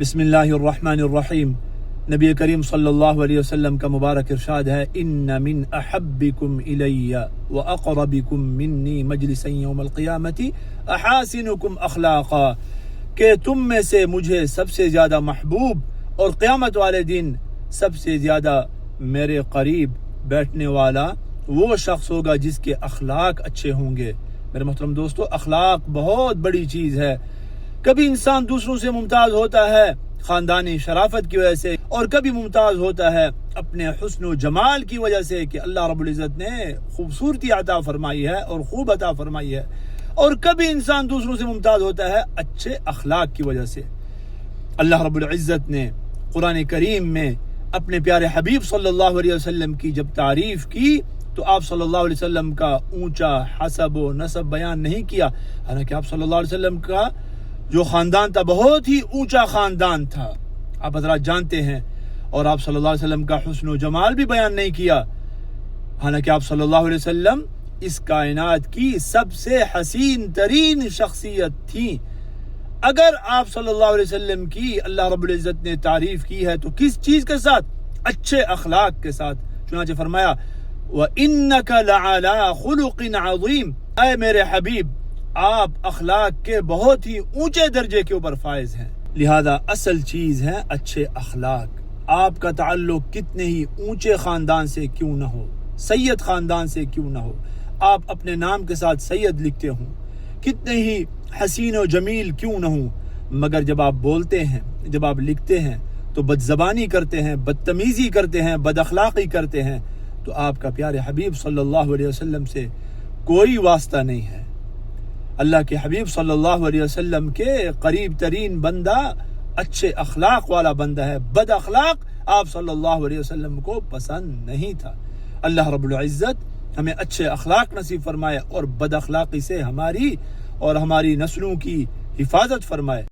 بسم اللہ الرحمن الرحیم۔ نبی کریم صلی اللہ علیہ وسلم کا مبارک ارشاد ہے، ان من احبکم الی واقربکم منی مجلسا یوم القیامت احاسنکم اخلاقا، کہ تم میں سے مجھے سب سے زیادہ محبوب اور قیامت والے دن سب سے زیادہ میرے قریب بیٹھنے والا وہ شخص ہوگا جس کے اخلاق اچھے ہوں گے۔ میرے محترم دوستو، اخلاق بہت بڑی چیز ہے۔ کبھی انسان دوسروں سے ممتاز ہوتا ہے خاندانی شرافت کی وجہ سے، اور کبھی ممتاز ہوتا ہے اپنے حسن و جمال کی وجہ سے کہ اللہ رب العزت نے خوبصورتی عطا فرمائی ہے اور خوب عطا فرمائی ہے، اور کبھی انسان دوسروں سے ممتاز ہوتا ہے اچھے اخلاق کی وجہ سے۔ اللہ رب العزت نے قرآن کریم میں اپنے پیارے حبیب صلی اللہ علیہ وسلم کی جب تعریف کی تو آپ صلی اللہ علیہ وسلم کا اونچا حسب و نسب بیان نہیں کیا، حالانکہ آپ صلی اللہ علیہ وسلم کا جو خاندان تھا بہت ہی اونچا خاندان تھا، آپ حضرات جانتے ہیں، اور آپ صلی اللہ علیہ وسلم کا حسن و جمال بھی بیان نہیں کیا، حالانکہ آپ صلی اللہ علیہ وسلم اس کائنات کی سب سے حسین ترین شخصیت تھی۔ اگر آپ صلی اللہ علیہ وسلم کی اللہ رب العزت نے تعریف کی ہے تو کس چیز کے ساتھ؟ اچھے اخلاق کے ساتھ۔ چنانچہ فرمایا وَإِنَّكَ لَعَلَىٰ خُلُقٍ عَظِيمٍ، اے میرے حبیب آپ اخلاق کے بہت ہی اونچے درجے کے اوپر فائز ہیں۔ لہذا اصل چیز ہے اچھے اخلاق۔ آپ کا تعلق کتنے ہی اونچے خاندان سے کیوں نہ ہو، سید خاندان سے کیوں نہ ہو، آپ اپنے نام کے ساتھ سید لکھتے ہوں، کتنے ہی حسین و جمیل کیوں نہ ہوں، مگر جب آپ بولتے ہیں، جب آپ لکھتے ہیں تو بد زبانی کرتے ہیں، بدتمیزی کرتے ہیں، بد اخلاقی کرتے ہیں، تو آپ کا پیارے حبیب صلی اللہ علیہ وسلم سے کوئی واسطہ نہیں ہے۔ اللہ کے حبیب صلی اللہ علیہ وسلم کے قریب ترین بندہ اچھے اخلاق والا بندہ ہے، بد اخلاق آپ صلی اللہ علیہ وسلم کو پسند نہیں تھا۔ اللہ رب العزت ہمیں اچھے اخلاق نصیب فرمائے اور بد اخلاقی سے ہماری اور ہماری نسلوں کی حفاظت فرمائے۔